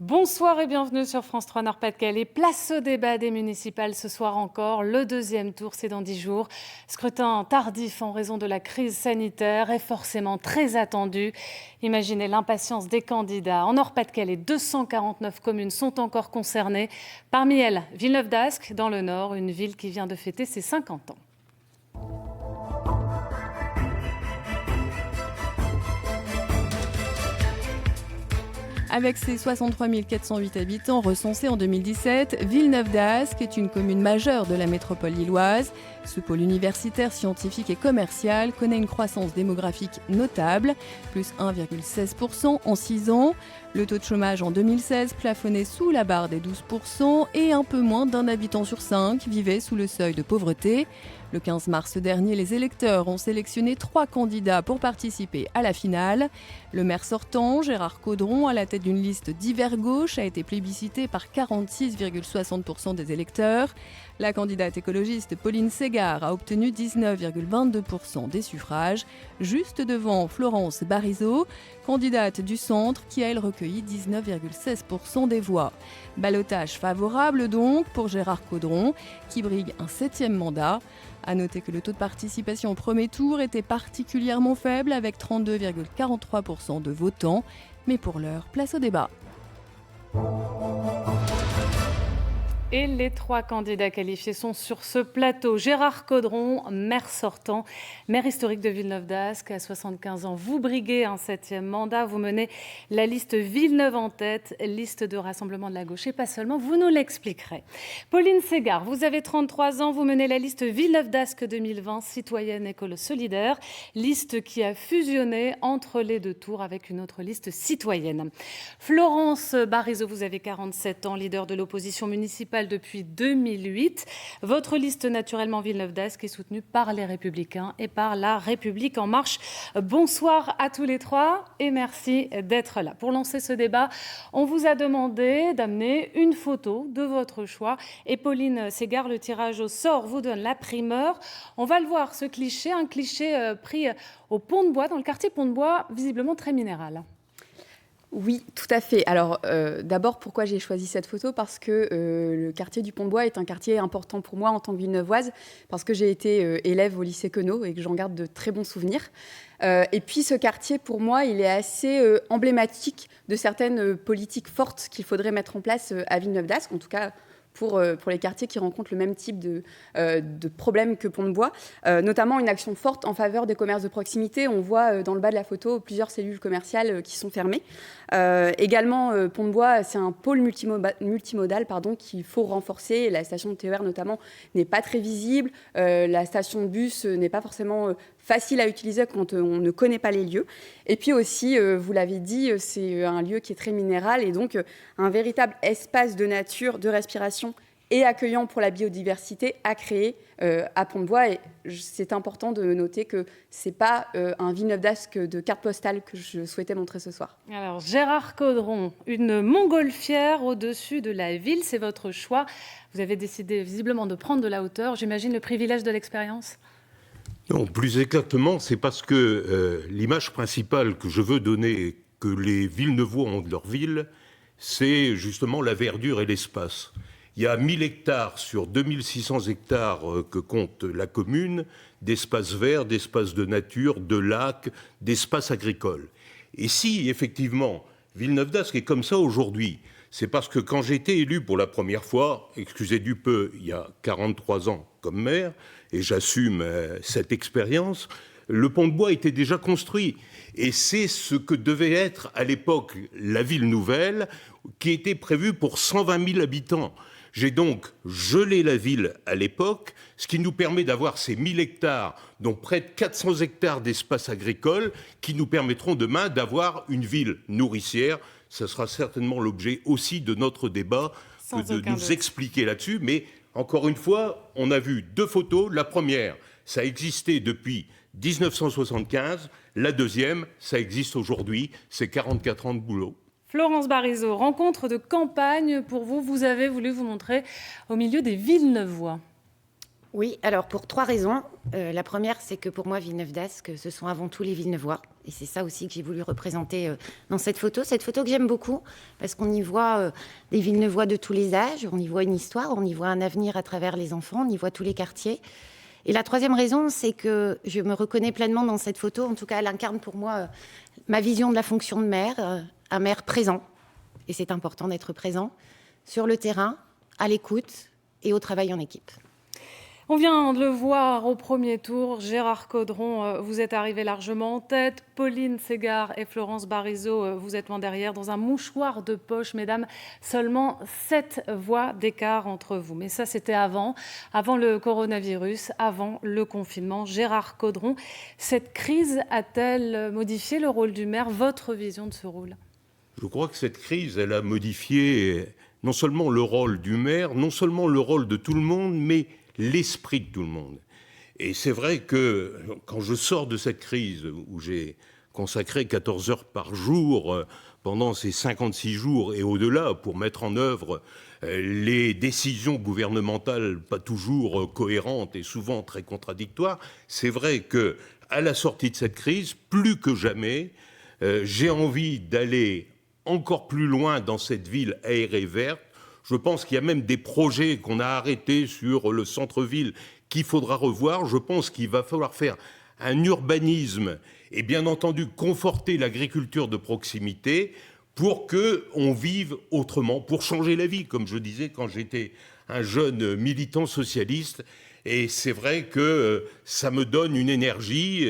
Bonsoir et bienvenue sur France 3 Nord-Pas-de-Calais. Place au débat des municipales ce soir encore. Le deuxième tour, c'est dans 10 jours. Scrutin tardif en raison de la crise sanitaire est forcément très attendu. Imaginez l'impatience des candidats. En Nord-Pas-de-Calais, 249 communes sont encore concernées. Parmi elles, Villeneuve-d'Ascq, dans le Nord, une ville qui vient de fêter ses 50 ans. Avec ses 63 408 habitants recensés en 2017, Villeneuve-d'Ascq est une commune majeure de la métropole lilloise. Ce pôle universitaire, scientifique et commercial connaît une croissance démographique notable, plus 1,16% en 6 ans. Le taux de chômage en 2016 plafonnait sous la barre des 12% et un peu moins d'un habitant sur 5 vivait sous le seuil de pauvreté. Le 15 mars dernier, les électeurs ont sélectionné 3 candidats pour participer à la finale. Le maire sortant, Gérard Caudron, à la tête d'une liste d'hiver gauche, a été plébiscité par 46,60% des électeurs. La candidate écologiste Pauline Ségard a obtenu 19,22% des suffrages, juste devant Florence Barizot, candidate du centre qui a elle recueilli 19,16% des voix. Ballottage favorable donc pour Gérard Caudron, qui brigue un 7e mandat. À noter que le taux de participation au premier tour était particulièrement faible avec 32,43% de votants. Mais pour l'heure, place au débat. Et les 3 candidats qualifiés sont sur ce plateau. Gérard Caudron, maire sortant, maire historique de Villeneuve-d'Ascq, à 75 ans. Vous briguez un 7e mandat, vous menez la liste Villeneuve en tête, liste de Rassemblement de la gauche. Et pas seulement, vous nous l'expliquerez. Pauline Ségard, vous avez 33 ans, vous menez la liste Villeneuve-d'Ascq 2020, citoyenne écolo solidaire, liste qui a fusionné entre les 2 tours avec une autre liste citoyenne. Florence Barizot, vous avez 47 ans, leader de l'opposition municipale depuis 2008. Votre liste naturellement Villeneuve-d'Ascq est soutenue par les Républicains et par La République En Marche. Bonsoir à tous les 3 et merci d'être là. Pour lancer ce débat, on vous a demandé d'amener une photo de votre choix et Pauline Ségard, le tirage au sort vous donne la primeur. On va le voir, ce cliché, un cliché pris au Pont-de-Bois, dans le quartier Pont-de-Bois, visiblement très minéral. Oui, tout à fait. Alors, d'abord, pourquoi j'ai choisi cette photo ? Parce que le quartier du Pont-de-Bois est un quartier important pour moi en tant que villeneuvoise, parce que j'ai été élève au lycée Queneau et que j'en garde de très bons souvenirs. Et puis, ce quartier, pour moi, il est assez emblématique de certaines politiques fortes qu'il faudrait mettre en place à Villeneuve-d'Ascq, en tout cas pour les quartiers qui rencontrent le même type de problèmes que Pont-de-Bois, notamment une action forte en faveur des commerces de proximité. On voit dans le bas de la photo plusieurs cellules commerciales qui sont fermées. Également, Pont-de-Bois, c'est un pôle multimodal qu'il faut renforcer. La station de TER, notamment, n'est pas très visible. La station de bus n'est pas forcément facile à utiliser quand on ne connaît pas les lieux. Et puis aussi, vous l'avez dit, c'est un lieu qui est très minéral et donc un véritable espace de nature, de respiration et accueillant pour la biodiversité à créer à Pont-de-Bois. Et c'est important de noter que ce n'est pas un Villeneuve-d'Ascq de carte postale que je souhaitais montrer ce soir. Alors, Gérard Caudron, une montgolfière au-dessus de la ville, c'est votre choix. Vous avez décidé visiblement de prendre de la hauteur. J'imagine le privilège de l'expérience ? Non, plus exactement, c'est parce que l'image principale que je veux donner, que les Villeneuvois ont de leur ville, c'est justement la verdure et l'espace. Il y a 1000 hectares sur 2600 hectares que compte la commune, d'espaces verts, d'espaces de nature, de lacs, d'espaces agricoles. Et si, effectivement, Villeneuve-d'Ascq est comme ça aujourd'hui, c'est parce que quand j'ai été élu pour la première fois, excusez du peu, il y a 43 ans comme maire, et j'assume cette expérience, le Pont-de-Bois était déjà construit. Et c'est ce que devait être à l'époque la ville nouvelle, qui était prévue pour 120 000 habitants. J'ai donc gelé la ville à l'époque, ce qui nous permet d'avoir ces 1000 hectares, dont près de 400 hectares d'espace agricole, qui nous permettront demain d'avoir une ville nourricière. Ce sera certainement l'objet aussi de notre débat, de nous expliquer là-dessus. Mais encore une fois, on a vu 2 photos. La première, ça existait depuis 1975. La deuxième, ça existe aujourd'hui. C'est 44 ans de boulot. Florence Barizot, rencontre de campagne pour vous. Vous avez voulu vous montrer au milieu des Villeneuvois. Oui, alors pour 3 raisons. La première, c'est que pour moi, Villeneuve-d'Ascq, ce sont avant tout les Villeneuvois. Et c'est ça aussi que j'ai voulu représenter dans cette photo. Cette photo que j'aime beaucoup, parce qu'on y voit des Villeneuvois de tous les âges, on y voit une histoire, on y voit un avenir à travers les enfants, on y voit tous les quartiers. Et la troisième raison, c'est que je me reconnais pleinement dans cette photo. En tout cas, elle incarne pour moi ma vision de la fonction de maire, un maire présent. Et c'est important d'être présent sur le terrain, à l'écoute et au travail en équipe. On vient de le voir au premier tour. Gérard Caudron, vous êtes arrivé largement en tête. Pauline Ségard et Florence Barizeau, vous êtes loin derrière. Dans un mouchoir de poche, mesdames, seulement 7 voix d'écart entre vous. Mais ça, c'était avant le coronavirus, avant le confinement. Gérard Caudron, cette crise a-t-elle modifié le rôle du maire, votre vision de ce rôle ? Je crois que cette crise, elle a modifié non seulement le rôle du maire, non seulement le rôle de tout le monde, mais l'esprit de tout le monde. Et c'est vrai que quand je sors de cette crise où j'ai consacré 14 heures par jour pendant ces 56 jours et au-delà pour mettre en œuvre les décisions gouvernementales pas toujours cohérentes et souvent très contradictoires, c'est vrai que à la sortie de cette crise, plus que jamais, j'ai envie d'aller encore plus loin dans cette ville aérée verte. Je pense qu'il y a même des projets qu'on a arrêtés sur le centre-ville qu'il faudra revoir. Je pense qu'il va falloir faire un urbanisme et bien entendu conforter l'agriculture de proximité pour qu'on vive autrement, pour changer la vie, comme je disais quand j'étais un jeune militant socialiste. Et c'est vrai que ça me donne une énergie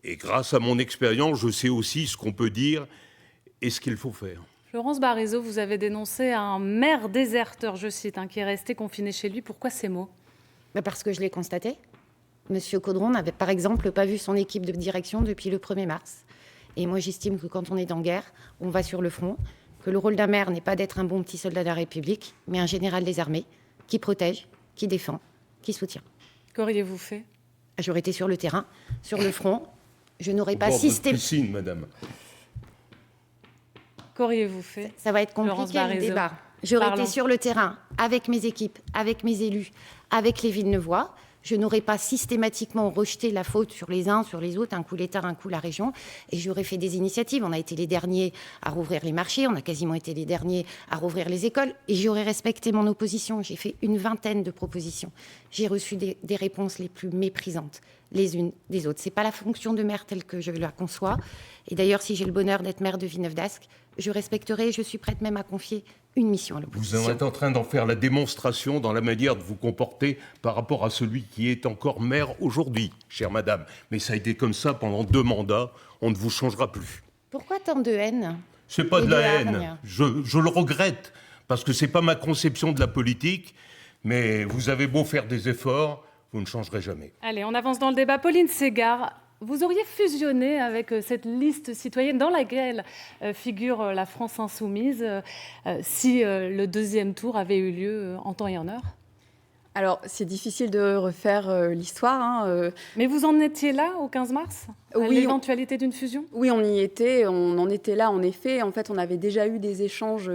et grâce à mon expérience, je sais aussi ce qu'on peut dire et ce qu'il faut faire. Florence Barizeau, vous avez dénoncé un maire déserteur, je cite, qui est resté confiné chez lui. Pourquoi ces mots ? Parce que je l'ai constaté. Monsieur Caudron n'avait par exemple pas vu son équipe de direction depuis le 1er mars. Et moi j'estime que quand on est en guerre, on va sur le front, que le rôle d'un maire n'est pas d'être un bon petit soldat de la République, mais un général des armées qui protège, qui défend, qui soutient. Qu'auriez-vous fait ? J'aurais été sur le terrain, sur le front. Je n'aurais pas piscine, madame. Qu'auriez-vous fait ? Ça va être compliqué le débat. J'aurais été sur le terrain avec mes équipes, avec mes élus, avec les Villeneuvois. Je n'aurais pas systématiquement rejeté la faute sur les uns, sur les autres, un coup l'État, un coup la région. Et j'aurais fait des initiatives. On a été les derniers à rouvrir les marchés, on a quasiment été les derniers à rouvrir les écoles. Et j'aurais respecté mon opposition. J'ai fait une vingtaine de propositions. J'ai reçu des réponses les plus méprisantes, les unes des autres. Ce n'est pas la fonction de maire telle que je la conçois. Et d'ailleurs, si j'ai le bonheur d'être maire de Villeneuve-d'Ascq, je respecterai et je suis prête même à confier une mission à l'opposition. Vous êtes en train d'en faire la démonstration dans la manière de vous comporter par rapport à celui qui est encore maire aujourd'hui, chère madame. Mais ça a été comme ça pendant 2 mandats, on ne vous changera plus. Pourquoi tant de haine ? C'est pas de la haine, je le regrette, parce que c'est pas ma conception de la politique, mais vous avez beau faire des efforts, vous ne changerez jamais. Allez, on avance dans le débat. Pauline Ségard, vous auriez fusionné avec cette liste citoyenne dans laquelle figure la France insoumise si le deuxième tour avait eu lieu en temps et en heure ? Alors, c'est difficile de refaire l'histoire. Mais vous en étiez là au 15 mars ? À l'éventualité d'une fusion ? Oui, on y était. On en était là, en effet. En fait, on avait déjà eu des échanges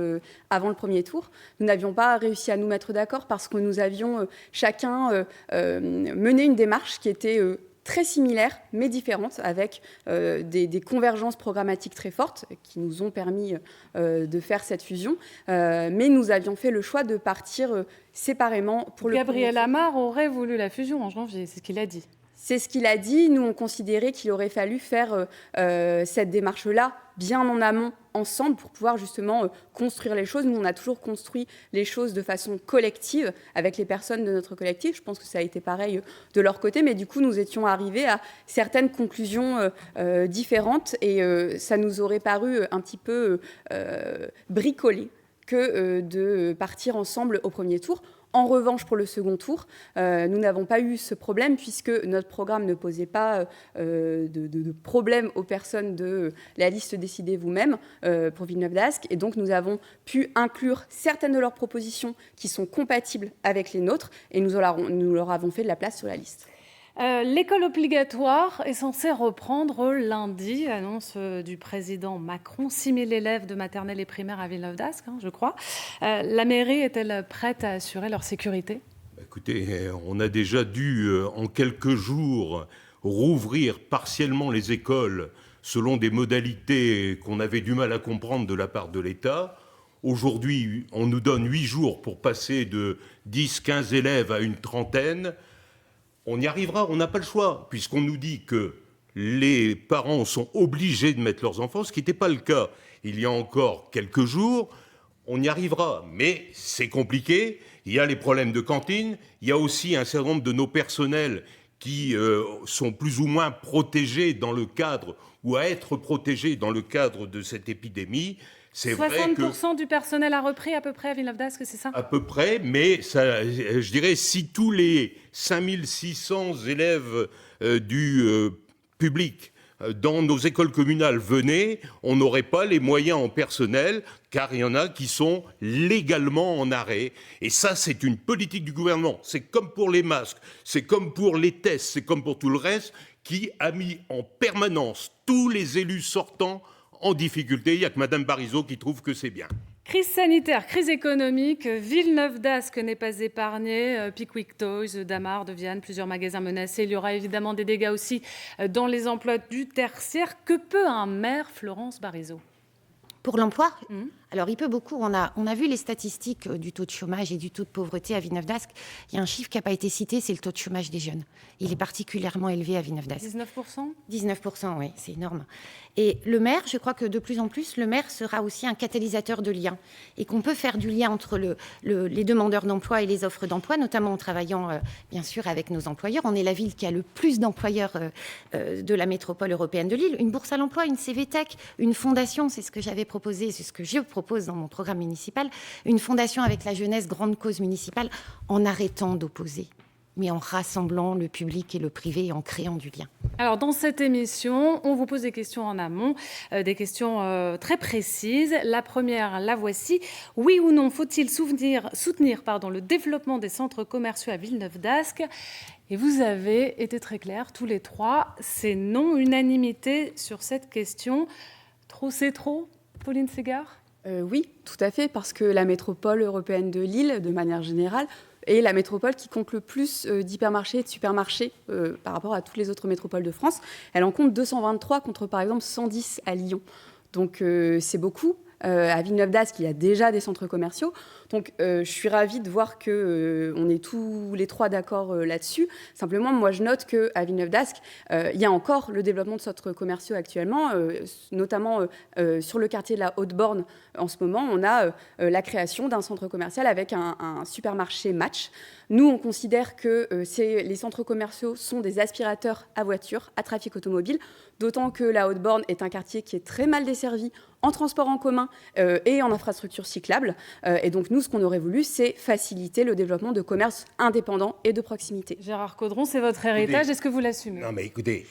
avant le premier tour. Nous n'avions pas réussi à nous mettre d'accord parce que nous avions chacun mené une démarche qui était très similaires mais différentes, avec des convergences programmatiques très fortes qui nous ont permis de faire cette fusion. Mais nous avions fait le choix de partir séparément pour le Gabriel Amar aurait voulu la fusion en janvier, c'est ce qu'il a dit. C'est ce qu'il a dit. Nous, on considérait qu'il aurait fallu faire cette démarche-là bien en amont, ensemble, pour pouvoir justement construire les choses. Nous, on a toujours construit les choses de façon collective avec les personnes de notre collectif. Je pense que ça a été pareil de leur côté, mais du coup, nous étions arrivés à certaines conclusions différentes et ça nous aurait paru un petit peu bricolé que de partir ensemble au premier tour. En revanche, pour le second tour, nous n'avons pas eu ce problème puisque notre programme ne posait pas de problème aux personnes de la liste Décidez vous-même pour Villeneuve-d'Ascq. Et donc, nous avons pu inclure certaines de leurs propositions qui sont compatibles avec les nôtres et nous leur avons fait de la place sur la liste. L'école obligatoire est censée reprendre lundi, annonce du président Macron. 6 000 élèves de maternelle et primaire à Villeneuve-d'Ascq, je crois. La mairie est-elle prête à assurer leur sécurité ? Écoutez, on a déjà dû, en quelques jours, rouvrir partiellement les écoles selon des modalités qu'on avait du mal à comprendre de la part de l'État. Aujourd'hui, on nous donne 8 jours pour passer de 10, 15 élèves à une trentaine. On y arrivera, on n'a pas le choix, puisqu'on nous dit que les parents sont obligés de mettre leurs enfants, ce qui n'était pas le cas il y a encore quelques jours. On y arrivera, mais c'est compliqué. Il y a les problèmes de cantine, il y a aussi un certain nombre de nos personnels qui sont plus ou moins protégés dans le cadre, ou à être protégés dans le cadre de cette épidémie. C'est 60% du personnel a repris à peu près à Villeneuve-d'Ascq, c'est ça ? À peu près, mais ça, je dirais, si tous les 5600 élèves du public dans nos écoles communales venaient, on n'aurait pas les moyens en personnel, car il y en a qui sont légalement en arrêt. Et ça, c'est une politique du gouvernement. C'est comme pour les masques, c'est comme pour les tests, c'est comme pour tout le reste, qui a mis en permanence tous les élus sortants en difficulté. Il n'y a que Mme Barizot qui trouve que c'est bien. Crise sanitaire, crise économique, Villeneuve-d'Ascq n'est pas épargnée, Pickwick Toys, Damar, de Viane, plusieurs magasins menacés. Il y aura évidemment des dégâts aussi dans les emplois du tertiaire. Que peut un maire, Florence Barizot ? Pour l'emploi, alors il peut beaucoup. On a vu les statistiques du taux de chômage et du taux de pauvreté à Villeneuve-d'Ascq. Il y a un chiffre qui n'a pas été cité, c'est le taux de chômage des jeunes. Il est particulièrement élevé à Villeneuve-d'Ascq. 19% ? 19%, oui, c'est énorme. Et le maire, je crois que de plus en plus, le maire sera aussi un catalyseur de lien. Et qu'on peut faire du lien entre les demandeurs d'emploi et les offres d'emploi, notamment en travaillant, bien sûr, avec nos employeurs. On est la ville qui a le plus d'employeurs de la métropole européenne de Lille. Une bourse à l'emploi, une CVTech, une fondation, c'est ce que j'avais proposé, c'est ce que je propose dans mon programme municipal, une fondation avec la jeunesse, grande cause municipale, en arrêtant d'opposer, mais en rassemblant le public et le privé et en créant du lien. Alors, dans cette émission, on vous pose des questions en amont, des questions très précises. La première, la voici. Oui ou non, faut-il soutenir le développement des centres commerciaux à Villeneuve-d'Ascq ? Et vous avez été très clairs, tous les trois. C'est non, unanimité sur cette question. Trop, c'est trop, Pauline Ségard ? Oui, tout à fait, parce que la métropole européenne de Lille, de manière générale, est la métropole qui compte le plus d'hypermarchés et de supermarchés par rapport à toutes les autres métropoles de France. Elle en compte 223 contre, par exemple, 110 à Lyon. Donc, c'est beaucoup. À Villeneuve-d'Ascq, il y a déjà des centres commerciaux. Donc, je suis ravie de voir qu'on est tous les trois d'accord là-dessus. Simplement, moi, je note qu'à Villeneuve-d'Ascq, il y a encore le développement de centres commerciaux actuellement, notamment sur le quartier de la Haute-Borne. En ce moment, on a la création d'un centre commercial avec un supermarché Match. Nous, on considère que les centres commerciaux sont des aspirateurs à voiture, à trafic automobile, d'autant que la Haute-Borne est un quartier qui est très mal desservi en transport en commun et en infrastructures cyclables. Et donc, nous, ce qu'on aurait voulu, c'est faciliter le développement de commerces indépendants et de proximité. Gérard Caudron, c'est votre héritage. Est-ce que vous l'assumez ? Non, mais écoutez,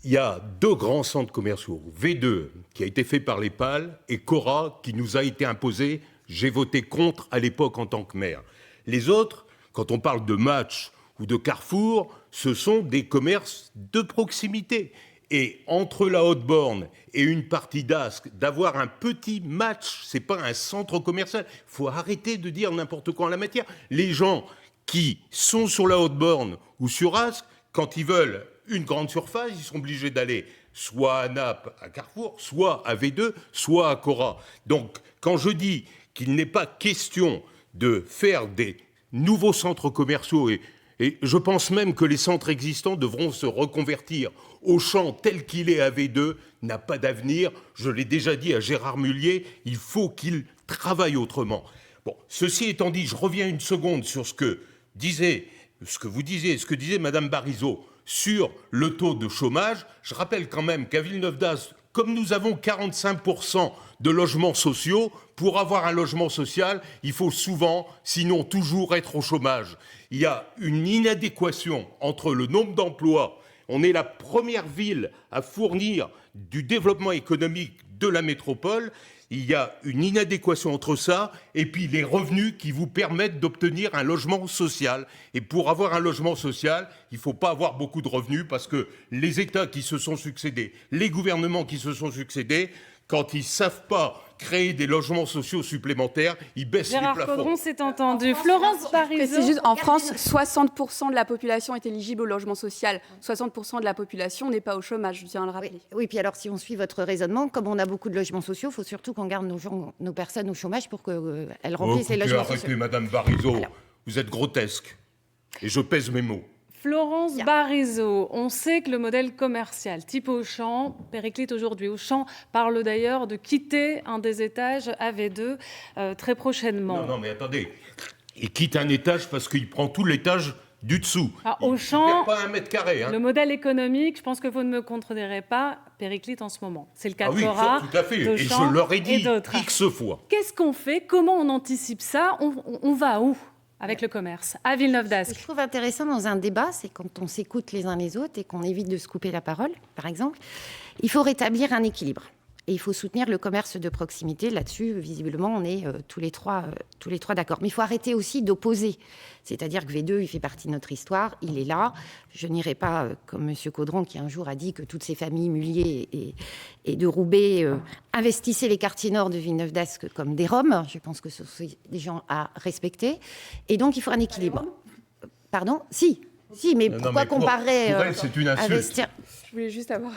il y a 2 grands centres commerciaux. V2, qui a été fait par les PAL, et Cora, qui nous a été imposé. J'ai voté contre à l'époque en tant que maire. Les autres, quand on parle de Match ou de Carrefour, ce sont des commerces de proximité. Et entre la Haute-Borne et une partie d'Ascq, d'avoir un petit Match, c'est pas un centre commercial. Il faut arrêter de dire n'importe quoi en la matière. Les gens qui sont sur la Haute-Borne ou sur Ascq, quand ils veulent une grande surface, ils sont obligés d'aller soit à Naples, à Carrefour, soit à V2, soit à Cora. Donc, quand je dis qu'il n'est pas question de faire des nouveaux centres commerciaux, et je pense même que les centres existants devront se reconvertir. Auchan, tel qu'il est à V2, n'a pas d'avenir. Je l'ai déjà dit à Gérard Mullier, il faut qu'il travaille autrement. Bon, ceci étant dit, je reviens une seconde sur ce que vous disiez, ce que disait Mme Barizot sur le taux de chômage. Je rappelle quand même qu'à Villeneuve-d'Ascq, comme nous avons 45% de logements sociaux, pour avoir un logement social, il faut souvent, sinon toujours, être au chômage. Il y a une inadéquation entre le nombre d'emplois. On est la première ville à fournir du développement économique de la métropole. Il y a une inadéquation entre ça et puis les revenus qui vous permettent d'obtenir un logement social. Et pour avoir un logement social, il ne faut pas avoir beaucoup de revenus parce que les États qui se sont succédés, les gouvernements qui se sont succédés, quand ils ne savent pas créer des logements sociaux supplémentaires, ils baissent les plafonds. Gérard Caudron, c'est entendu. Florence Barizot. C'est juste, en France, 60% de la population est éligible au logement social. 60% de la population n'est pas au chômage, je tiens à le rappeler. Oui, puis alors si on suit votre raisonnement, comme on a beaucoup de logements sociaux, il faut surtout qu'on garde nos personnes au chômage pour qu'elles remplissent les logements sociaux. Arrêtez, Madame Barizot, vous êtes grotesque. Et je pèse mes mots. Florence Barizot, on sait que le modèle commercial type Auchan périclite aujourd'hui. Auchan parle d'ailleurs de quitter un des étages AV2 très prochainement. Non, mais attendez. Il quitte un étage parce qu'il prend tout l'étage du dessous. Auchan, il ne perd pas 1 mètre carré. Le modèle économique, je pense que vous ne me contredirez pas, périclite en ce moment. C'est le cas de Cora, tout à fait. Et d'Auchan je leur ai dit d'autres. X fois. Qu'est-ce qu'on fait? Comment on anticipe ça? On va où avec le commerce à Villeneuve-d'Ascq? Ce que je trouve intéressant dans un débat, c'est quand on s'écoute les uns les autres et qu'on évite de se couper la parole, par exemple, il faut rétablir un équilibre. Et il faut soutenir le commerce de proximité. Là-dessus, visiblement, on est tous les trois d'accord. Mais il faut arrêter aussi d'opposer. C'est-à-dire que V2, il fait partie de notre histoire, il est là. Je n'irai pas, comme M. Caudron, qui un jour a dit que toutes ces familles Mullier et de Roubaix investissaient les quartiers nord de Villeneuve-d'Ascq comme des Roms. Je pense que ce sont des gens à respecter. Et donc, il faut un équilibre. Pardon ? Si, mais pourquoi comparer pour elle, c'est une insulte. investir... Je voulais juste avoir...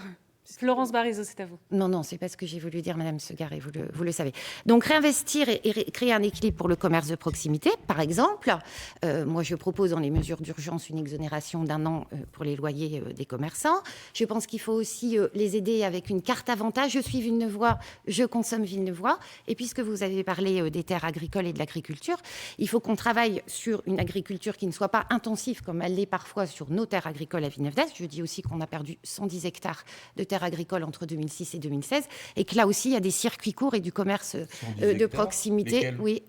Florence Barizot, c'est à vous. Non, c'est pas ce que j'ai voulu dire, Madame Segaré, vous le savez. Donc réinvestir et créer un équilibre pour le commerce de proximité, par exemple. Moi, je propose dans les mesures d'urgence une exonération d'1 an pour les loyers des commerçants. Je pense qu'il faut aussi les aider avec une carte avantage. Je suis Villeneuvois, je consomme Villeneuvois. Et puisque vous avez parlé des terres agricoles et de l'agriculture, il faut qu'on travaille sur une agriculture qui ne soit pas intensive comme elle l'est parfois sur nos terres agricoles à Villeneuve-d'Ascq. Je dis aussi qu'on a perdu 110 hectares de terres agricoles entre 2006 et 2016, et que là aussi, il y a des circuits courts et du commerce de proximité. Lesquels? Oui,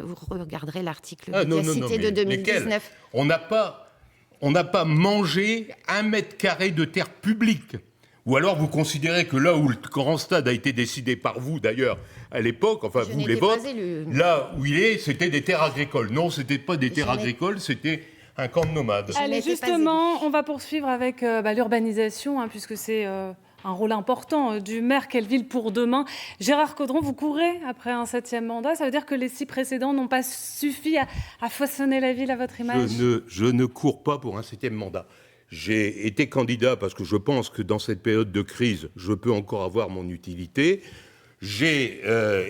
vous regarderez l'article de 2019. On n'a pas mangé 1 mètre carré de terre publique. Ou alors vous considérez que là où le grand stade a été décidé par vous, d'ailleurs, à l'époque, enfin vous les vôtres, là où il est, c'était des terres agricoles. Non, c'était pas des terres agricoles, c'était un camp de nomades. Allez, justement, on va poursuivre avec l'urbanisation, puisque c'est un rôle important du maire. Quelle ville pour demain? Gérard Caudron, vous courez après un 7e mandat. Ça veut dire que les 6 précédents n'ont pas suffi à façonner la ville à votre image? Je ne cours pas pour un 7e mandat. J'ai été candidat parce que je pense que dans cette période de crise, je peux encore avoir mon utilité. J'ai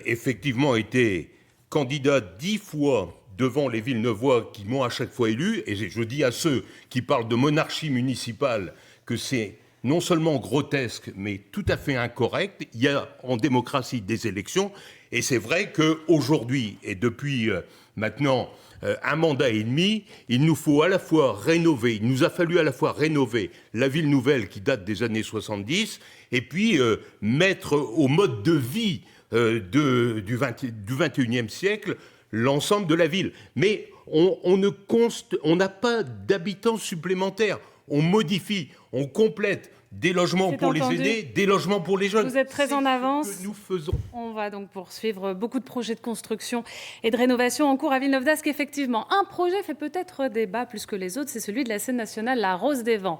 effectivement été candidat 10 fois devant les Villeneuvois qui m'ont à chaque fois élu. Et je dis à ceux qui parlent de monarchie municipale que c'est non seulement grotesque, mais tout à fait incorrect. Il y a en démocratie des élections. Et c'est vrai qu'aujourd'hui, et depuis maintenant 1 mandat et demi, il nous faut à la fois rénover, il nous a fallu à la fois rénover la ville nouvelle qui date des années 70, et puis mettre au mode de vie du 21e siècle l'ensemble de la ville. Mais on n'a pas d'habitants supplémentaires. On modifie, on complète des logements pour les aînés, des logements pour les jeunes. Vous êtes très en avance. C'est ce que nous faisons. On va donc poursuivre beaucoup de projets de construction et de rénovation en cours à Villeneuve-d'Ascq. Effectivement, un projet fait peut-être débat plus que les autres, c'est celui de la scène nationale La Rose des Vents.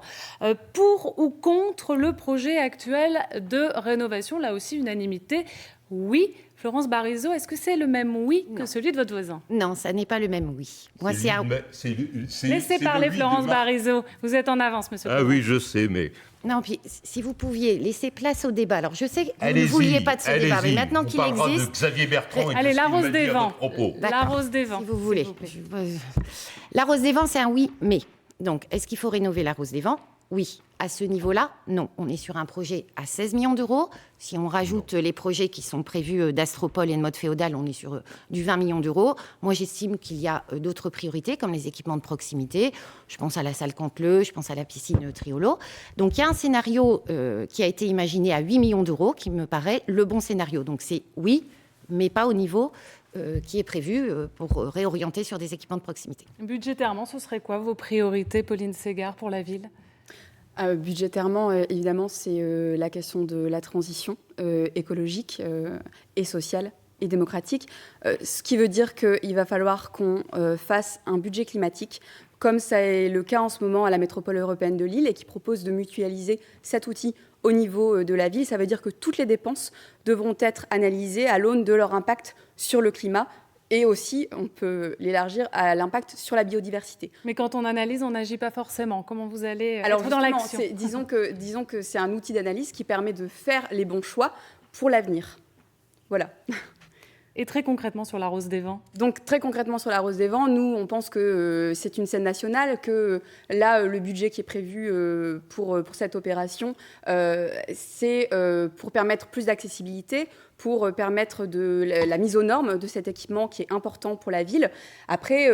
Pour ou contre le projet actuel de rénovation? Là aussi, unanimité. Oui. Florence Barizot, est-ce que c'est le même oui que celui de votre voisin? Non, ça n'est pas le même oui. Moi, Laissez parler Florence Barizot. Vous êtes en avance, monsieur. Ah oui, je sais, mais... Non, puis si vous pouviez laisser place au débat. Alors, je sais que vous ne vouliez pas de ce débat, mais maintenant qu'il existe... De Xavier Bertrand et allez, de La Rose des Vents. La Rose des Vents. Si vous voulez. La Rose des Vents, c'est un oui, mais. Donc, est-ce qu'il faut rénover La Rose des Vents? Oui. À ce niveau-là, non. On est sur un projet à 16 millions d'euros. Si on rajoute les projets qui sont prévus d'Astropole et de mode féodal, on est sur du 20 millions d'euros. Moi, j'estime qu'il y a d'autres priorités, comme les équipements de proximité. Je pense à la salle Canteleu, je pense à la piscine Triolo. Donc, il y a un scénario qui a été imaginé à 8 millions d'euros, qui me paraît le bon scénario. Donc, c'est oui, mais pas au niveau qui est prévu pour réorienter sur des équipements de proximité. Budgétairement, ce serait quoi vos priorités, Pauline Ségard, pour la ville? Budgétairement, évidemment, c'est la question de la transition écologique et sociale et démocratique, ce qui veut dire qu'il va falloir qu'on fasse un budget climatique, comme ça est le cas en ce moment à la métropole européenne de Lille, et qui propose de mutualiser cet outil au niveau de la ville. Ça veut dire que toutes les dépenses devront être analysées à l'aune de leur impact sur le climat. Et aussi, on peut l'élargir à l'impact sur la biodiversité. Mais quand on analyse, on n'agit pas forcément. Comment vous allez être dans l'action ? Disons que c'est un outil d'analyse qui permet de faire les bons choix pour l'avenir. Voilà. Et très concrètement sur la Rose des Vents ? Donc très concrètement sur la Rose des Vents, nous on pense que c'est une scène nationale, que là le budget qui est prévu pour cette opération, c'est pour permettre plus d'accessibilité, pour permettre de la mise aux normes de cet équipement qui est important pour la ville. Après,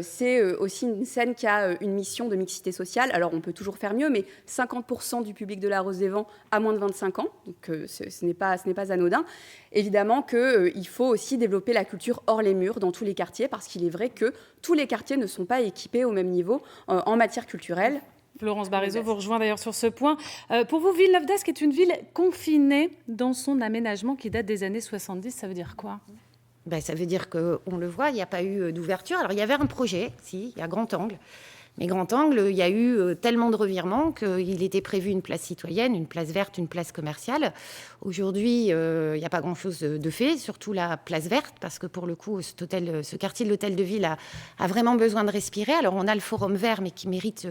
c'est aussi une scène qui a une mission de mixité sociale. Alors, on peut toujours faire mieux, mais 50% du public de la Rose des Vents a moins de 25 ans, donc ce n'est pas anodin. Évidemment qu'il faut aussi développer la culture hors les murs dans tous les quartiers, parce qu'il est vrai que tous les quartiers ne sont pas équipés au même niveau en matière culturelle. Florence Barisot vous rejoint d'ailleurs sur ce point. Pour vous, Villeneuve d'Ascq est une ville confinée dans son aménagement qui date des années 70. Ça veut dire quoi ? Ça veut dire qu'on le voit, il n'y a pas eu d'ouverture. Alors, il y avait un projet, il y a Grand Angle. Mais Grand Angle, il y a eu tellement de revirements qu'il était prévu une place citoyenne, une place verte, une place commerciale. Aujourd'hui, il n'y a pas grand-chose de fait, surtout la place verte, parce que pour le coup, ce quartier de l'Hôtel de Ville a vraiment besoin de respirer. Alors, on a le Forum Vert, mais qui mérite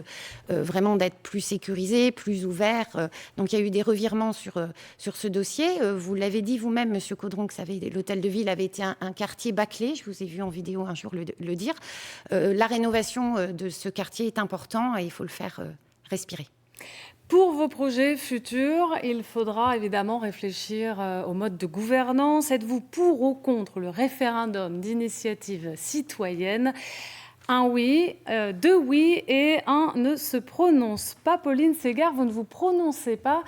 vraiment d'être plus sécurisé, plus ouvert. Donc, il y a eu des revirements sur ce dossier. Vous l'avez dit vous-même, Monsieur Caudron, que l'Hôtel de Ville avait été un quartier bâclé. Je vous ai vu en vidéo un jour le dire. La rénovation de ce quartier est important et il faut le faire respirer. Pour vos projets futurs, il faudra évidemment réfléchir au mode de gouvernance. Êtes-vous pour ou contre le référendum d'initiative citoyenne ? Un oui, deux oui et un ne se prononce pas. Pauline Ségard, vous ne vous prononcez pas,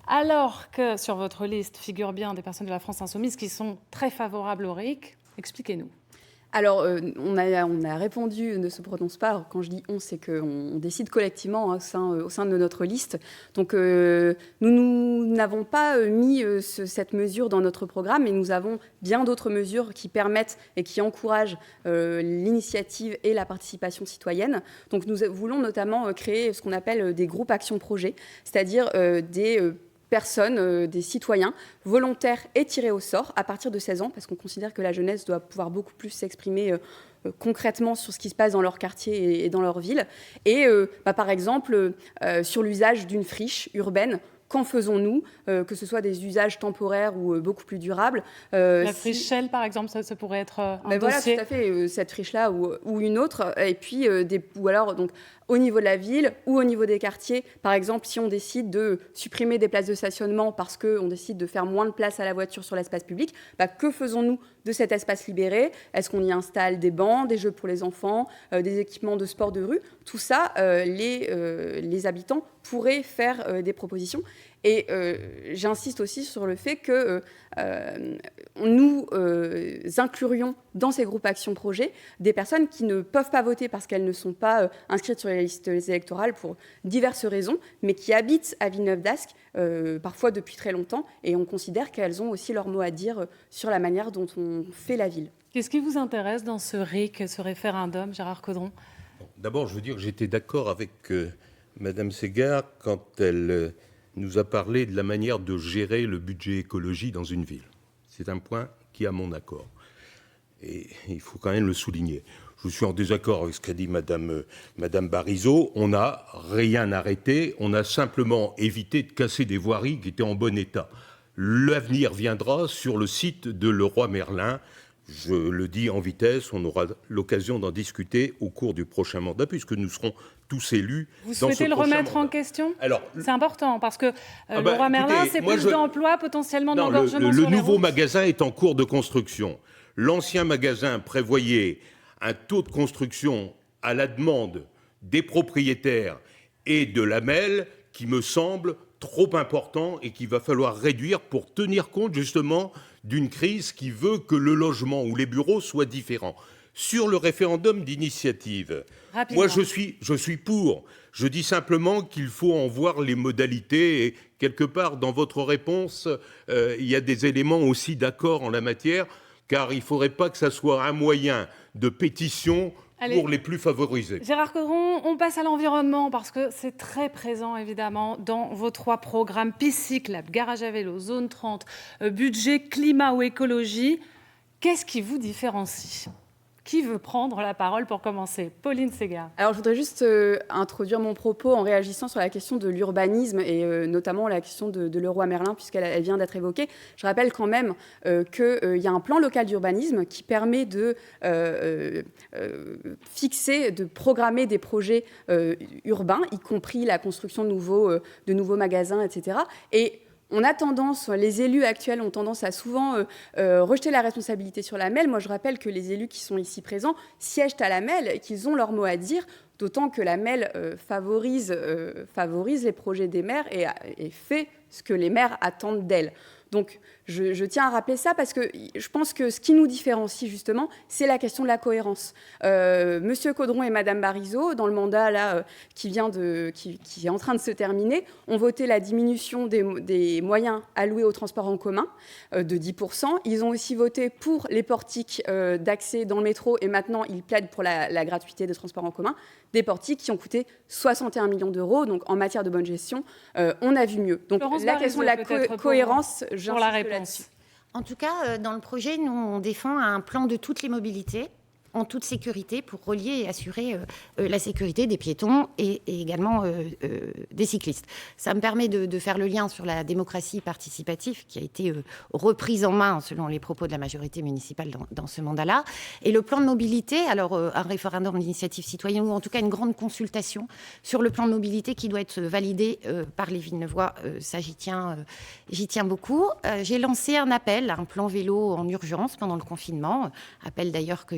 alors que sur votre liste figurent bien des personnes de la France Insoumise qui sont très favorables au RIC. Expliquez-nous. Alors, on a répondu « ne se prononce pas ». Alors, quand je dis « on », c'est qu'on décide collectivement au sein de notre liste. Donc, nous n'avons pas mis cette mesure dans notre programme, mais nous avons bien d'autres mesures qui permettent et qui encouragent l'initiative et la participation citoyenne. Donc, nous voulons notamment créer ce qu'on appelle des groupes action-projet, c'est-à-dire des personnes, des citoyens volontaires et tirés au sort à partir de 16 ans, parce qu'on considère que la jeunesse doit pouvoir beaucoup plus s'exprimer concrètement sur ce qui se passe dans leur quartier et dans leur ville. Et par exemple, sur l'usage d'une friche urbaine. Qu'en faisons-nous, que ce soit des usages temporaires ou beaucoup plus durables La friche Shell, par exemple, ça pourrait être un dossier. Voilà, tout à fait, cette friche-là ou une autre. Et puis, ou alors, donc, au niveau de la ville ou au niveau des quartiers. Par exemple, si on décide de supprimer des places de stationnement parce qu'on décide de faire moins de place à la voiture sur l'espace public, que faisons-nous de cet espace libéré ? Est-ce qu'on y installe des bancs, des jeux pour les enfants, des équipements de sport de rue ? Tout ça, les habitants pourraient faire des propositions. Et j'insiste aussi sur le fait que nous inclurions dans ces groupes action-projet des personnes qui ne peuvent pas voter parce qu'elles ne sont pas inscrites sur les listes électorales pour diverses raisons, mais qui habitent à Villeneuve d'Ascq, parfois depuis très longtemps, et on considère qu'elles ont aussi leur mot à dire sur la manière dont on fait la ville. Qu'est-ce qui vous intéresse dans ce RIC, ce référendum, Gérard Caudron ? D'abord, je veux dire que j'étais d'accord avec Madame Ségard quand elle nous a parlé de la manière de gérer le budget écologie dans une ville. C'est un point qui a mon accord. Et il faut quand même le souligner. Je suis en désaccord avec ce qu'a dit Madame Barisot. On n'a rien arrêté, on a simplement évité de casser des voiries qui étaient en bon état. L'avenir viendra sur le site de Leroy Merlin. Je le dis en vitesse, on aura l'occasion d'en discuter au cours du prochain mandat, puisque nous serons tous élus. Vous souhaitez le remettre en question ? Alors, c'est important, parce que Leroy Merlin, c'est plus d'emplois, potentiellement d'engorgement sur les routes. Le nouveau magasin est en cours de construction. L'ancien magasin prévoyait un taux de construction à la demande des propriétaires et de l'AMEL qui me semble trop important et qu'il va falloir réduire pour tenir compte justement d'une crise qui veut que le logement ou les bureaux soient différents. Sur le référendum d'initiative, moi je suis pour. Je dis simplement qu'il faut en voir les modalités et quelque part dans votre réponse, il y a des éléments aussi d'accord en la matière, car il ne faudrait pas que ça soit un moyen de pétition pour les plus favorisés. Gérard Caudron, on passe à l'environnement parce que c'est très présent évidemment dans vos 3 programmes, pistes cyclables, garage à vélo, zone 30, budget climat ou écologie. Qu'est-ce qui vous différencie ? Qui veut prendre la parole pour commencer ? Pauline Ségard. Alors, je voudrais juste introduire mon propos en réagissant sur la question de l'urbanisme et notamment la question de Leroy Merlin, puisqu'elle vient d'être évoquée. Je rappelle quand même qu'il y a un plan local d'urbanisme qui permet de fixer, de programmer des projets urbains, y compris la construction de nouveaux magasins, etc. Et on a tendance, les élus actuels ont tendance à souvent rejeter la responsabilité sur la MEL. Moi, je rappelle que les élus qui sont ici présents siègent à la MEL et qu'ils ont leur mot à dire, d'autant que la MEL favorise les projets des maires et fait ce que les maires attendent d'elle. Donc, je tiens à rappeler ça parce que je pense que ce qui nous différencie justement, c'est la question de la cohérence. Monsieur Caudron et Madame Barizot, dans le mandat là, qui est en train de se terminer, ont voté la diminution des moyens alloués au transport en commun de 10%. Ils ont aussi voté pour les portiques d'accès dans le métro et maintenant ils plaident pour la gratuité des transports en commun. Des portiques qui ont coûté 61 millions d'euros. Donc en matière de bonne gestion, on a vu mieux. Donc la question de la cohérence, pour la réponse. En tout cas, dans le projet, nous, on défend un plan de toutes les mobilités, en toute sécurité, pour relier et assurer la sécurité des piétons et également des cyclistes. Ça me permet de faire le lien sur la démocratie participative qui a été reprise en main, selon les propos de la majorité municipale dans ce mandat-là. Et le plan de mobilité, alors un référendum d'initiative citoyenne, ou en tout cas une grande consultation sur le plan de mobilité qui doit être validé par les Villeneuvois, ça j'y tiens beaucoup. J'ai lancé un appel, un plan vélo en urgence pendant le confinement, appel d'ailleurs que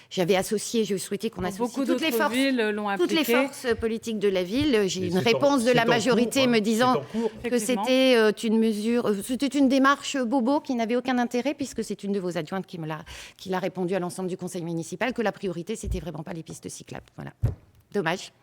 j'avais associé, je souhaitais qu'on associe toutes les forces politiques de la ville. J'ai une réponse de la majorité me disant que c'était une mesure, c'était une démarche bobo qui n'avait aucun intérêt, puisque c'est une de vos adjointes qui l'a répondu à l'ensemble du conseil municipal, que la priorité, c'était vraiment pas les pistes cyclables. Voilà. Dommage.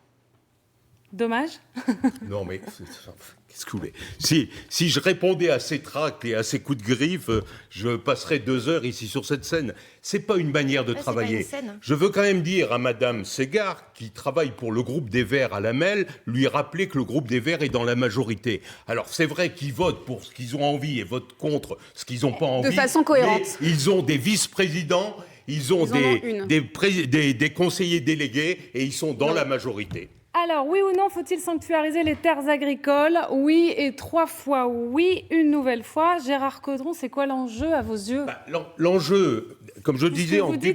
Non, mais qu'est-ce que vous voulez ? Si je répondais à ces tracts et à ces coups de griffe, je passerais 2 heures ici sur cette scène. C'est pas une manière de travailler. C'est pas une scène. Je veux quand même dire à Madame Ségard, qui travaille pour le groupe des Verts à la MEL, lui rappeler que le groupe des Verts est dans la majorité. Alors c'est vrai qu'ils votent pour ce qu'ils ont envie et votent contre ce qu'ils n'ont pas envie. De façon cohérente. Mais ils ont des vice-présidents, ils ont des conseillers délégués et ils sont dans la majorité. Alors, oui ou non, faut-il sanctuariser les terres agricoles ? Oui et 3 fois oui, une nouvelle fois. Gérard Caudron, c'est quoi l'enjeu à vos yeux ? L'enjeu, comme je disais en début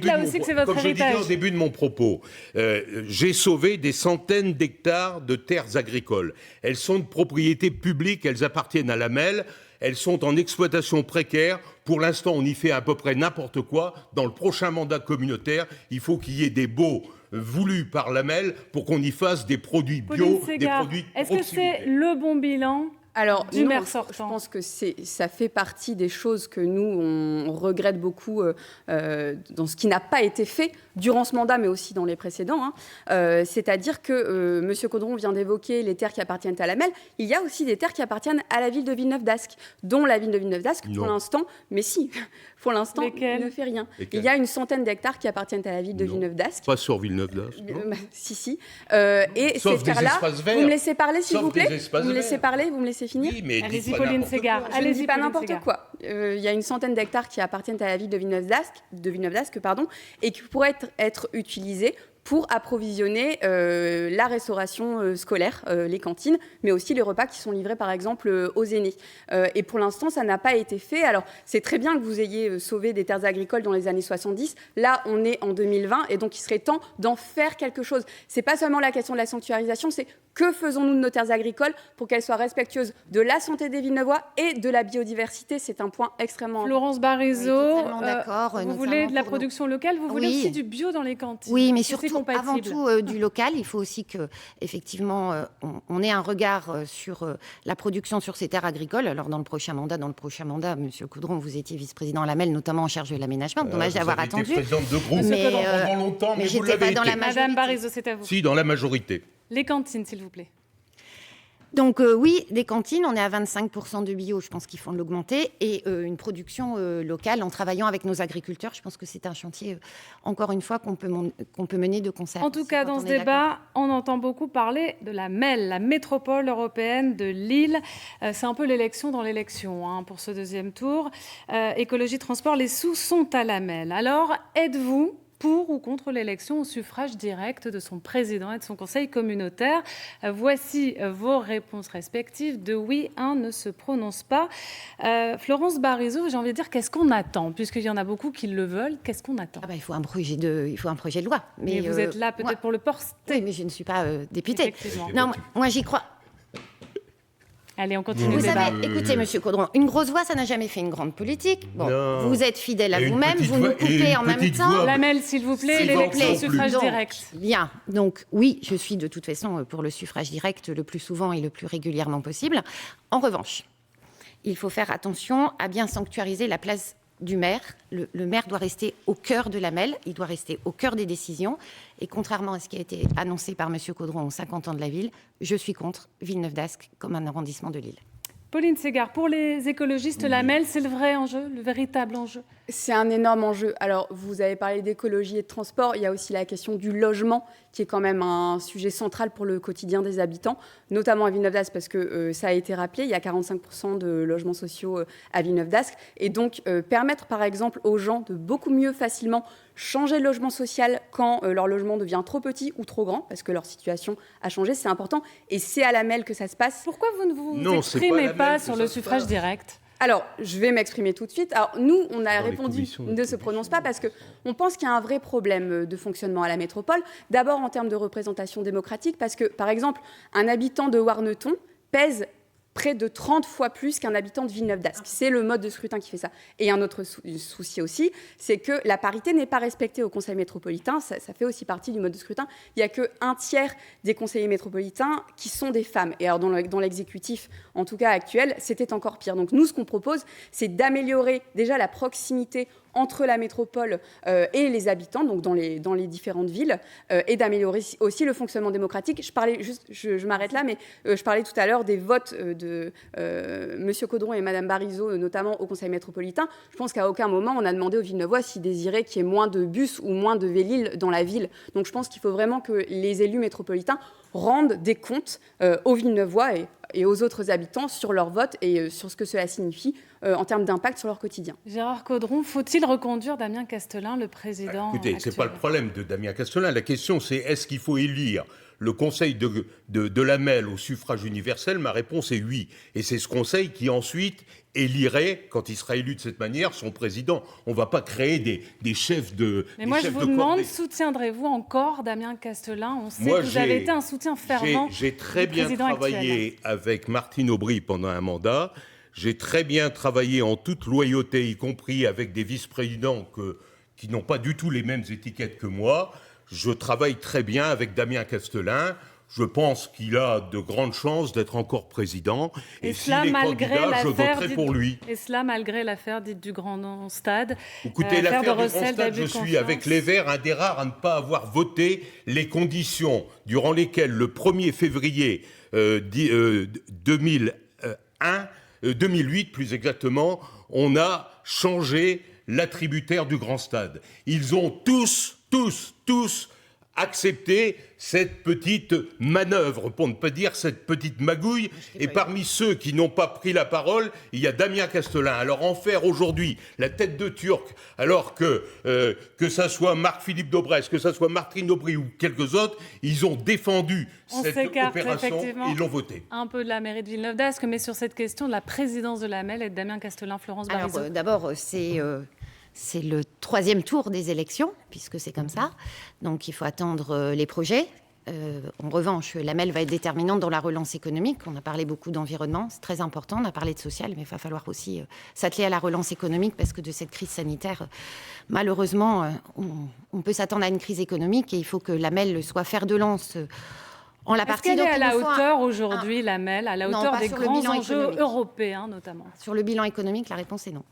de mon propos, j'ai sauvé des centaines d'hectares de terres agricoles. Elles sont de propriété publique, elles appartiennent à la MEL. Elles sont en exploitation précaire. Pour l'instant, on y fait à peu près n'importe quoi. Dans le prochain mandat communautaire, il faut qu'il y ait des baux voulus par la MEL pour qu'on y fasse des produits bio, des produits de proximité. Est-ce que c'est le bon bilan ? Alors, du maire sortant. Je pense que ça fait partie des choses que nous, on regrette beaucoup dans ce qui n'a pas été fait durant ce mandat, mais aussi dans les précédents. C'est-à-dire que M. Caudron vient d'évoquer les terres qui appartiennent à la MEL. Il y a aussi des terres qui appartiennent à la ville de Villeneuve-d'Ascq, dont la ville de Villeneuve-d'Ascq, pour l'instant, mais si, pour l'instant, ne fait rien. Il y a une centaine d'hectares qui appartiennent à la ville de Villeneuve-d'Ascq. Pas sur Villeneuve-d'Ascq. Si. Et ces terres-là, vous me laissez parler, s'il vous plaît ? Vous me laissez parler, vous me laissez finir ? Oui, mais allez-y, Pauline Ségard. Je ne dis pas n'importe quoi. Il y a une centaine d'hectares qui appartiennent à la ville de Villeneuve-d'Ascq, et qui pourraient être utilisés pour approvisionner la restauration scolaire, les cantines, mais aussi les repas qui sont livrés, par exemple, aux aînés. Et pour l'instant, ça n'a pas été fait. Alors, c'est très bien que vous ayez sauvé des terres agricoles dans les années 70. Là, on est en 2020, et donc il serait temps d'en faire quelque chose. C'est pas seulement la question de la sanctuarisation, c'est que faisons-nous de nos terres agricoles pour qu'elles soient respectueuses de la santé des Villeneuvois et de la biodiversité. C'est un point extrêmement important. Florence Barizot, vous voulez de la production locale, vous voulez aussi du bio dans les cantines. Oui, mais surtout, avant tout, du local. Il faut aussi que, effectivement, on ait un regard sur la production sur ces terres agricoles. Alors, dans le prochain mandat, Monsieur Caudron, vous étiez vice-président à la MEL, notamment en charge de l'aménagement. Dommage d'avoir attendu. Vous avez été présidente de groupe pendant longtemps, mais vous l'avez été. Madame Barizot, c'est à vous. Si, dans la majorité. Les cantines, s'il vous plaît. Donc oui, des cantines, on est à 25% de bio, je pense qu'il faut l'augmenter, et une production locale en travaillant avec nos agriculteurs. Je pense que c'est un chantier, encore une fois, qu'on peut mener de concert. En tout cas, dans ce débat, on entend beaucoup parler de la MEL, la métropole européenne de Lille. C'est un peu l'élection dans l'élection pour ce deuxième tour. Écologie, transport, les sous sont à la MEL. Alors, êtes-vous pour ou contre l'élection au suffrage direct de son président et de son conseil communautaire? Voici vos réponses respectives. De oui, un ne se prononce pas. Florence Barizot, j'ai envie de dire, qu'est-ce qu'on attend? Puisqu'il y en a beaucoup qui le veulent, qu'est-ce qu'on attend? Il faut un projet de loi. Mais vous êtes là peut-être pour le porter. Oui, mais je ne suis pas députée. Non, moi j'y crois. Allez, on continue Vous le débat. savez, écoutez, Monsieur Caudron, une grosse voix, ça n'a jamais fait une grande politique. Bon, vous êtes fidèle à vous-même, vous nous coupez en même temps. La MEL, s'il vous plaît, l'élection au suffrage direct. Bien, donc oui, je suis de toute façon pour le suffrage direct le plus souvent et le plus régulièrement possible. En revanche, il faut faire attention à bien sanctuariser la place du maire. Le maire doit rester au cœur de la MEL, il doit rester au cœur des décisions. Et contrairement à ce qui a été annoncé par M. Caudron aux 50 ans de la ville, je suis contre Villeneuve-d'Ascq comme un arrondissement de Lille. Pauline Ségard, pour les écologistes, la MEL, c'est le vrai enjeu, le véritable enjeu? C'est un énorme enjeu. Alors, vous avez parlé d'écologie et de transport. Il y a aussi la question du logement, qui est quand même un sujet central pour le quotidien des habitants, notamment à Villeneuve-d'Ascq, parce que ça a été rappelé, il y a 45% de logements sociaux à Villeneuve-d'Ascq. Et donc, permettre, par exemple, aux gens de beaucoup mieux facilement changer de logement social quand leur logement devient trop petit ou trop grand, parce que leur situation a changé, c'est important. Et c'est à la MEL que ça se passe. Pourquoi vous ne vous exprimez pas sur le suffrage direct? Alors, je vais m'exprimer tout de suite. Alors, nous, on a répondu ne se prononce pas parce qu'on pense qu'il y a un vrai problème de fonctionnement à la métropole. D'abord, en termes de représentation démocratique, parce que, par exemple, un habitant de Warneton pèse près de 30 fois plus qu'un habitant de Villeneuve-d'Ascq. C'est le mode de scrutin qui fait ça. Et un autre souci aussi, c'est que la parité n'est pas respectée au conseil métropolitain. Ça fait aussi partie du mode de scrutin. Il n'y a qu'un tiers des conseillers métropolitains qui sont des femmes. Et alors, dans l'exécutif, en tout cas actuel, c'était encore pire. Donc nous, ce qu'on propose, c'est d'améliorer déjà la proximité entre la métropole et les habitants, donc dans les différentes villes, et d'améliorer aussi le fonctionnement démocratique. Je m'arrête là, mais je parlais tout à l'heure des votes de M. Caudron et Mme Barizot, notamment au Conseil métropolitain. Je pense qu'à aucun moment, on a demandé aux Villeneuvois s'ils désiraient qu'il y ait moins de bus ou moins de Vélil dans la ville. Donc je pense qu'il faut vraiment que les élus métropolitains rendent des comptes aux Villeneuvois et aux autres habitants sur leur vote et sur ce que cela signifie en termes d'impact sur leur quotidien. Gérard Caudron, faut-il reconduire Damien Castelin, le président Écoutez, actuel? ce n'est pas le problème de Damien Castelin. La question, c'est est-ce qu'il faut élire le conseil de la MEL au suffrage universel? Ma réponse est oui. Et c'est ce conseil qui ensuite élirait, quand il sera élu de cette manière, son président. On ne va pas créer des chefs de Mais moi, je vous demande, soutiendrez-vous encore Damien Castelin? On sait que vous avez été un soutien fervent. J'ai très bien travaillé avec Martine Aubry pendant un mandat. J'ai très bien travaillé en toute loyauté, y compris avec des vice-présidents qui n'ont pas du tout les mêmes étiquettes que moi. Je travaille très bien avec Damien Castelin. Je pense qu'il a de grandes chances d'être encore président. Et s'il est candidat, je voterai pour lui. Et cela malgré l'affaire dite du Grand Stade. Écoutez, l'affaire du Grand Stade, je suis avec les Verts un des rares à ne pas avoir voté les conditions durant lesquelles le 1er février 2008, plus exactement, on a changé l'attributaire du Grand Stade. Ils ont tous accepté cette petite manœuvre, pour ne pas dire cette petite magouille. Et parmi ceux qui n'ont pas pris la parole, il y a Damien Castelin. Alors en faire aujourd'hui la tête de Turc, alors que ça soit Marc-Philippe Daubresse, que ça soit Martine Aubry ou quelques autres, ils ont défendu cette opération et ils l'ont votée. Un peu de la mairie de Villeneuve-d'Ascq, mais sur cette question de la présidence de la MEL et de Damien Castelin, Florence Barizot. Alors d'abord, c'est le 3e tour des élections, puisque c'est comme ça. Donc, il faut attendre les projets. En revanche, la MEL va être déterminante dans la relance économique. On a parlé beaucoup d'environnement, c'est très important. On a parlé de social, mais il va falloir aussi s'atteler à la relance économique, parce que de cette crise sanitaire, malheureusement, on peut s'attendre à une crise économique, et il faut que la MEL soit fer de lance en la partie. Est-ce qu'elle est à la hauteur aujourd'hui, la MEL, à la hauteur des grands enjeux européens, notamment? Sur le bilan économique, la réponse est non.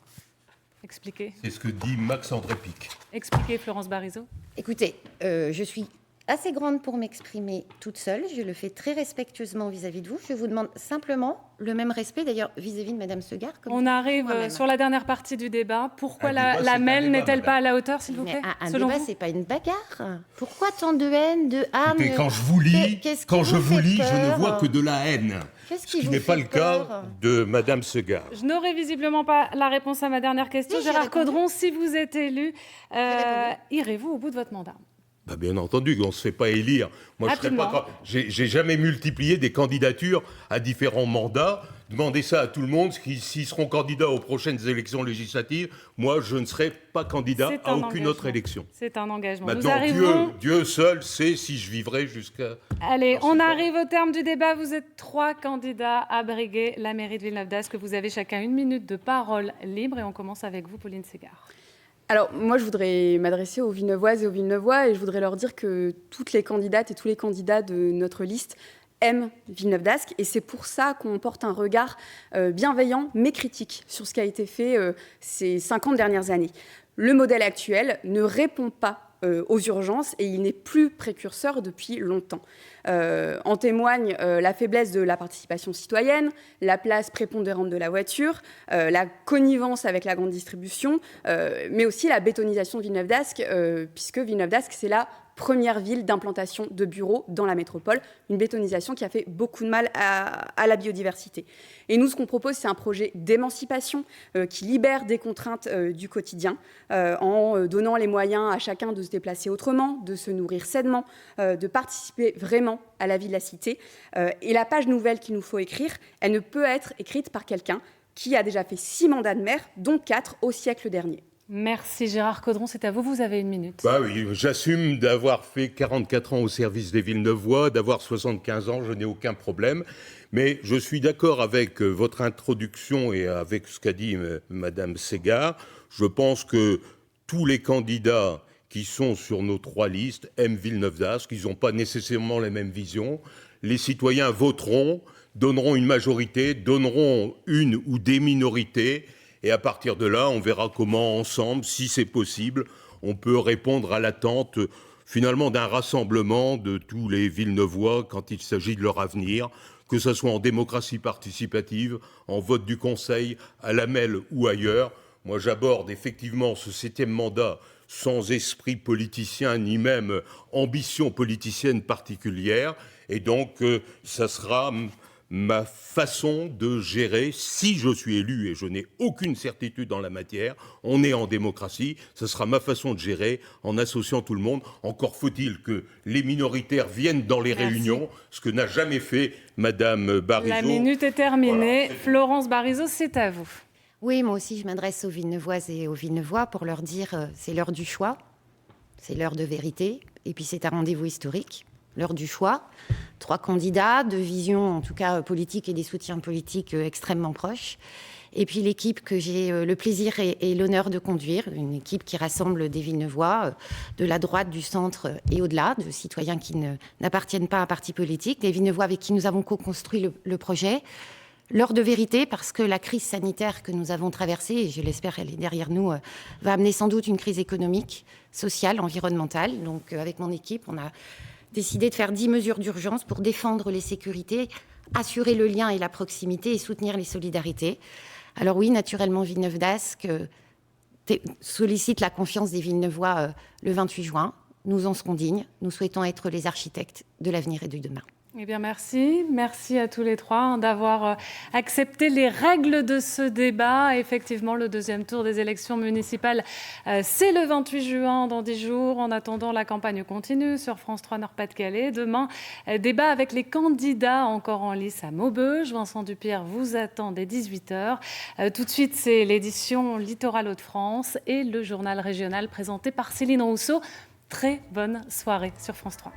Expliquez. C'est ce que dit Max-André Pic. Expliquez, Florence Barizot. Écoutez, je suis assez grande pour m'exprimer toute seule. Je le fais très respectueusement vis-à-vis de vous. Je vous demande simplement le même respect, d'ailleurs, vis-à-vis de Madame Segar. On arrive sur la dernière partie du débat. Pourquoi la MEL n'est-elle pas à la hauteur, s'il vous plaît? Un débat, c'est pas une bagarre. Pourquoi tant de haine, de âme? Et quand je vous lis, je ne vois que de la haine. Ce qui n'est pas le cas de Madame Segar. Je n'aurai visiblement pas la réponse à ma dernière question. Gérard Caudron, si vous êtes élu, irez-vous au bout de votre mandat? Bien entendu, on ne se fait pas élire. Moi, j'ai jamais multiplié des candidatures à différents mandats. Demandez ça à tout le monde, s'ils seront candidats aux prochaines élections législatives. Moi, je ne serai pas candidat à aucune autre élection. C'est un engagement. Maintenant, Dieu seul sait si je vivrai jusqu'à... Allez, on arrive au terme du débat. Vous êtes 3 candidats à briguer la mairie de Villeneuve-d'Ascq. Vous avez chacun 1 minute de parole libre. Et on commence avec vous, Pauline Ségard. Alors, moi, je voudrais m'adresser aux Villeneuvoises et aux Villeneuvois et je voudrais leur dire que toutes les candidates et tous les candidats de notre liste aiment Villeneuve-d'Ascq et c'est pour ça qu'on porte un regard bienveillant mais critique sur ce qui a été fait ces 50 dernières années. Le modèle actuel ne répond pas aux urgences et il n'est plus précurseur depuis longtemps. En témoigne la faiblesse de la participation citoyenne, la place prépondérante de la voiture, la connivence avec la grande distribution, mais aussi la bétonisation de Villeneuve-d'Ascq, puisque Villeneuve-d'Ascq, c'est la première ville d'implantation de bureaux dans la métropole, une bétonisation qui a fait beaucoup de mal à la biodiversité. Et nous, ce qu'on propose, c'est un projet d'émancipation qui libère des contraintes du quotidien en donnant les moyens à chacun de se déplacer autrement, de se nourrir sainement, de participer vraiment à la vie de la cité. Et la page nouvelle qu'il nous faut écrire, elle ne peut être écrite par quelqu'un qui a déjà fait 6 mandats de maire, dont 4 au siècle dernier. Merci Gérard Caudron, c'est à vous, vous avez 1 minute. Oui, j'assume d'avoir fait 44 ans au service des Villeneuvois, d'avoir 75 ans, je n'ai aucun problème. Mais je suis d'accord avec votre introduction et avec ce qu'a dit Madame Ségard. Je pense que tous les candidats qui sont sur nos 3 listes aiment Villeneuve-d'Ascq, ils n'ont pas nécessairement les mêmes visions. Les citoyens voteront, donneront une majorité, donneront une ou des minorités. Et à partir de là, on verra comment, ensemble, si c'est possible, on peut répondre à l'attente, finalement, d'un rassemblement de tous les Villeneuvois quand il s'agit de leur avenir, que ce soit en démocratie participative, en vote du Conseil, à la MEL ou ailleurs. Moi, j'aborde effectivement ce 7e mandat sans esprit politicien, ni même ambition politicienne particulière. Et donc, ça sera ma façon de gérer, si je suis élu, et je n'ai aucune certitude en la matière, on est en démocratie, ce sera ma façon de gérer en associant tout le monde. Encore faut-il que les minoritaires viennent dans les réunions, ce que n'a jamais fait Madame Barizot. La minute est terminée. Voilà. Florence Barizot, c'est à vous. Oui, moi aussi, je m'adresse aux Villeneuvoises et aux Villeneuvois pour leur dire c'est l'heure du choix, c'est l'heure de vérité, et puis c'est un rendez-vous historique. L'heure du choix, 3 candidats, 2 visions, en tout cas politiques et des soutiens politiques extrêmement proches. Et puis l'équipe que j'ai le plaisir et l'honneur de conduire, une équipe qui rassemble des Villeneuvois, de la droite, du centre et au-delà, de citoyens qui n'appartiennent pas à un parti politique, des Villeneuvois avec qui nous avons co-construit le projet. L'heure de vérité, parce que la crise sanitaire que nous avons traversée, et je l'espère, elle est derrière nous, va amener sans doute une crise économique, sociale, environnementale. Donc avec mon équipe, on a décidé de faire 10 mesures d'urgence pour défendre les sécurités, assurer le lien et la proximité et soutenir les solidarités. Alors oui, naturellement, Villeneuve-d'Ascq sollicite la confiance des Villeneuvois le 28 juin. Nous en serons dignes. Nous souhaitons être les architectes de l'avenir et du demain. Eh bien, merci. Merci à tous les 3 d'avoir accepté les règles de ce débat. Effectivement, le 2e tour des élections municipales, c'est le 28 juin, dans 10 jours. En attendant, la campagne continue sur France 3 Nord-Pas-de-Calais. Demain, débat avec les candidats encore en lice à Maubeuge. Vincent Dupierre vous attend dès 18h. Tout de suite, c'est l'édition Littoral Hauts-de-France et le journal régional présenté par Céline Rousseau. Très bonne soirée sur France 3.